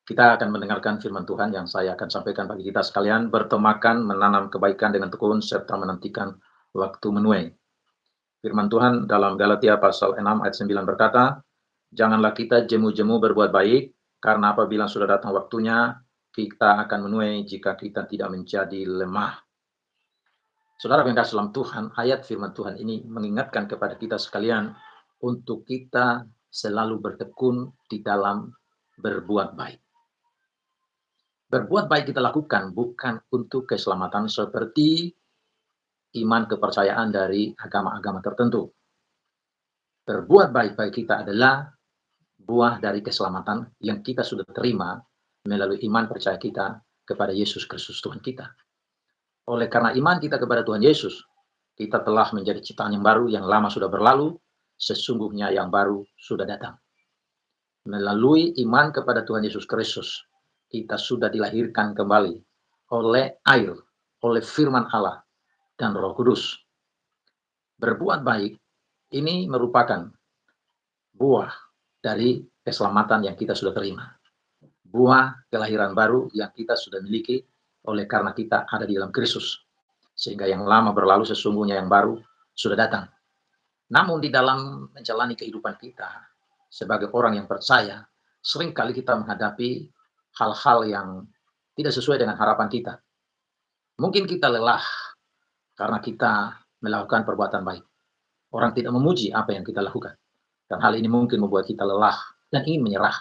Kita akan mendengarkan firman Tuhan yang saya akan sampaikan bagi kita sekalian, bertemakan menanam kebaikan dengan tekun serta menantikan waktu menuai. Firman Tuhan dalam Galatia pasal 6 ayat 9 berkata, "Janganlah kita jemu-jemu berbuat baik, karena apabila sudah datang waktunya, kita akan menuai jika kita tidak menjadi lemah." Saudara yang kasih dalam Tuhan, ayat firman Tuhan ini mengingatkan kepada kita sekalian untuk kita selalu bertekun di dalam berbuat baik. Berbuat baik kita lakukan bukan untuk keselamatan seperti iman kepercayaan dari agama-agama tertentu. Berbuat baik bagi kita adalah buah dari keselamatan yang kita sudah terima melalui iman percaya kita kepada Yesus Kristus Tuhan kita. Oleh karena iman kita kepada Tuhan Yesus, kita telah menjadi ciptaan yang baru, yang lama sudah berlalu, sesungguhnya yang baru sudah datang. Melalui iman kepada Tuhan Yesus Kristus, kita sudah dilahirkan kembali oleh air, oleh firman Allah, dan Roh Kudus. Berbuat baik ini merupakan buah dari keselamatan yang kita sudah terima. Buah kelahiran baru yang kita sudah miliki oleh karena kita ada di dalam Kristus. Sehingga yang lama berlalu sesungguhnya yang baru sudah datang. Namun di dalam menjalani kehidupan kita sebagai orang yang percaya, seringkali kita menghadapi hal-hal yang tidak sesuai dengan harapan kita. Mungkin kita lelah karena kita melakukan perbuatan baik. Orang tidak memuji apa yang kita lakukan. Dan hal ini mungkin membuat kita lelah dan ingin menyerah.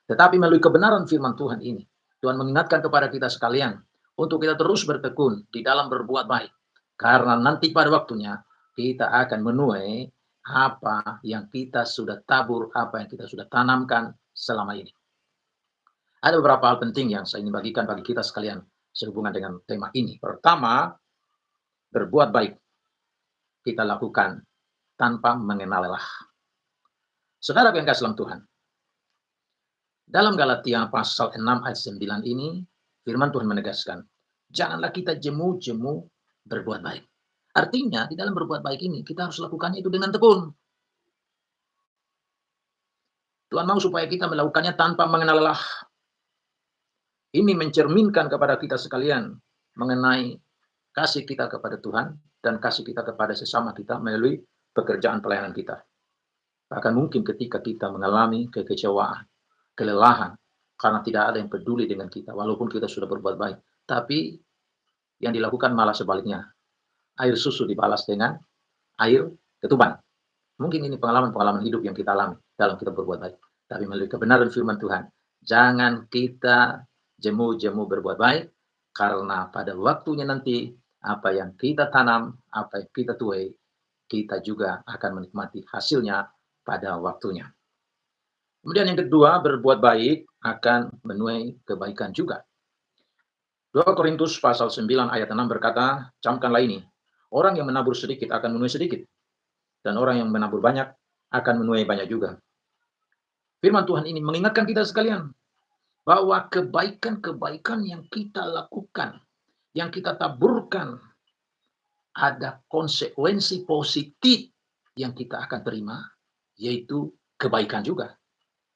Tetapi melalui kebenaran firman Tuhan ini, Tuhan mengingatkan kepada kita sekalian untuk kita terus bertekun di dalam berbuat baik. Karena nanti pada waktunya kita akan menuai apa yang kita sudah tabur, apa yang kita sudah tanamkan selama ini. Ada beberapa hal penting yang saya ingin bagikan bagi kita sekalian sehubungan dengan tema ini. Pertama, berbuat baik kita lakukan tanpa mengenal lelah. Saudara yang kasih dalam Tuhan, dalam Galatia pasal 6 ayat 9 ini, firman Tuhan menegaskan, janganlah kita jemu-jemu berbuat baik. Artinya, di dalam berbuat baik ini, kita harus lakukannya itu dengan tekun. Tuhan mau supaya kita melakukannya tanpa mengenal lelah. Ini mencerminkan kepada kita sekalian mengenai kasih kita kepada Tuhan dan kasih kita kepada sesama kita melalui pekerjaan pelayanan kita. Bahkan mungkin ketika kita mengalami kekecewaan, kelelahan, karena tidak ada yang peduli dengan kita, walaupun kita sudah berbuat baik. Tapi yang dilakukan malah sebaliknya. Air susu dibalas dengan air ketuban. Mungkin ini pengalaman-pengalaman hidup yang kita alami dalam kita berbuat baik. Tapi melalui kebenaran firman Tuhan, jangan kita jemu-jemu berbuat baik, karena pada waktunya nanti, apa yang kita tanam, apa yang kita tuai, kita juga akan menikmati hasilnya pada waktunya. Kemudian yang kedua, berbuat baik akan menuai kebaikan juga. 2 Korintus pasal 9 ayat 6 berkata, camkanlah ini, orang yang menabur sedikit akan menuai sedikit, dan orang yang menabur banyak akan menuai banyak juga. Firman Tuhan ini mengingatkan kita sekalian, bahwa kebaikan-kebaikan yang kita lakukan, yang kita taburkan, ada konsekuensi positif yang kita akan terima, yaitu kebaikan juga.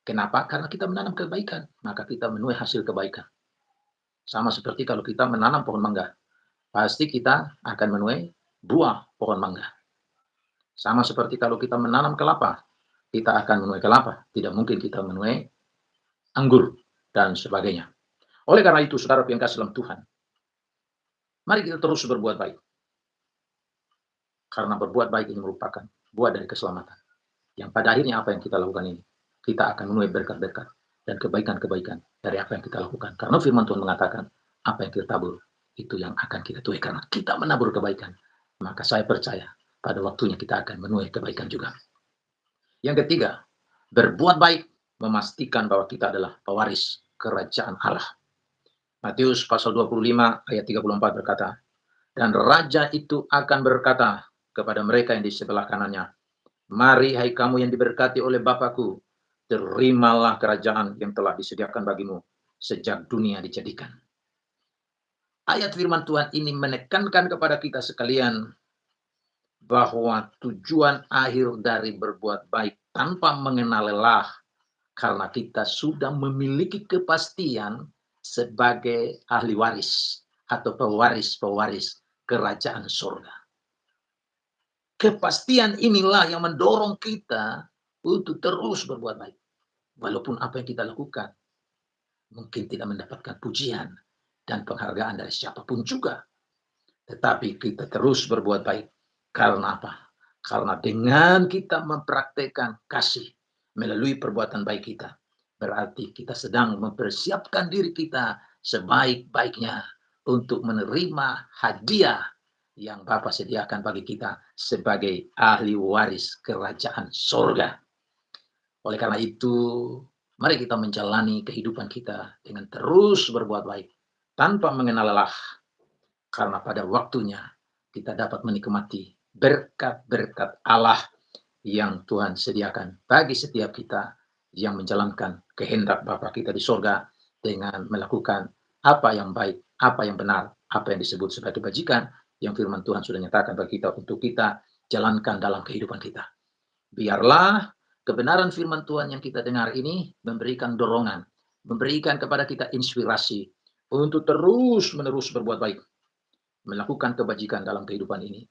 Kenapa? Karena kita menanam kebaikan, maka kita menuai hasil kebaikan. Sama seperti kalau kita menanam pohon mangga, pasti kita akan menuai buah pohon mangga. Sama seperti kalau kita menanam kelapa, kita akan menuai kelapa. Tidak mungkin kita menuai anggur dan sebagainya. Oleh karena itu, saudara yang kasih dalam Tuhan, mari kita terus berbuat baik. Karena berbuat baik ini merupakan buah dari keselamatan. Yang pada akhirnya apa yang kita lakukan ini, kita akan menuai berkat-berkat dan kebaikan-kebaikan dari apa yang kita lakukan. Karena firman Tuhan mengatakan, apa yang kita tabur, itu yang akan kita tuai. Karena kita menabur kebaikan, maka saya percaya pada waktunya kita akan menuai kebaikan juga. Yang ketiga, berbuat baik memastikan bahwa kita adalah pewaris kerajaan Allah. Matius pasal 25 ayat 34 berkata, dan raja itu akan berkata kepada mereka yang di sebelah kanannya, mari hai kamu yang diberkati oleh Bapakku, terimalah kerajaan yang telah disediakan bagimu sejak dunia dijadikan. Ayat firman Tuhan ini menekankan kepada kita sekalian bahwa tujuan akhir dari berbuat baik tanpa mengenal lelah Karena kita sudah memiliki kepastian sebagai ahli waris atau pewaris-pewaris kerajaan surga. Kepastian inilah yang mendorong kita untuk terus berbuat baik. Walaupun apa yang kita lakukan mungkin tidak mendapatkan pujian dan penghargaan dari siapapun juga. Tetapi kita terus berbuat baik. Karena apa? Karena dengan kita mempraktekkan kasih melalui perbuatan baik kita, berarti kita sedang mempersiapkan diri kita sebaik-baiknya untuk menerima hadiah yang Bapa sediakan bagi kita sebagai ahli waris kerajaan sorga. Oleh karena itu, mari kita menjalani kehidupan kita dengan terus berbuat baik, tanpa mengenal lelah, karena pada waktunya kita dapat menikmati berkat-berkat Allah yang Tuhan sediakan bagi setiap kita yang menjalankan kehendak Bapa kita di sorga dengan melakukan apa yang baik, apa yang benar, apa yang disebut sebagai kebajikan yang firman Tuhan sudah nyatakan bagi kita untuk kita jalankan dalam kehidupan kita. Biarlah kebenaran firman Tuhan yang kita dengar ini memberikan dorongan, memberikan kepada kita inspirasi untuk terus-menerus berbuat baik, melakukan kebajikan dalam kehidupan ini,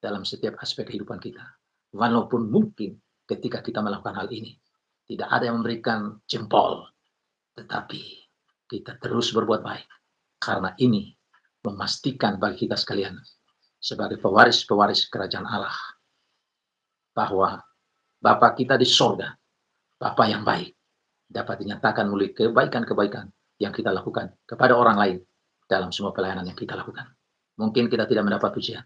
dalam setiap aspek kehidupan kita. Walaupun mungkin ketika kita melakukan hal ini, tidak ada yang memberikan jempol, tetapi kita terus berbuat baik. Karena ini memastikan bagi kita sekalian, sebagai pewaris-pewaris kerajaan Allah, bahwa Bapa kita di sorga, Bapa yang baik, dapat dinyatakan melalui kebaikan-kebaikan yang kita lakukan kepada orang lain dalam semua pelayanan yang kita lakukan. Mungkin kita tidak mendapat pujian,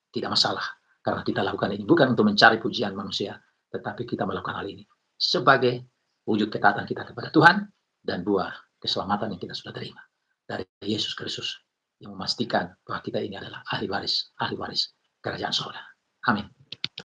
tidak masalah, karena kita lakukan ini bukan untuk mencari pujian manusia, tetapi kita melakukan hal ini sebagai wujud ketaatan kita kepada Tuhan dan buah keselamatan yang kita sudah terima dari Yesus Kristus yang memastikan bahwa kita ini adalah ahli waris kerajaan surga. Amin.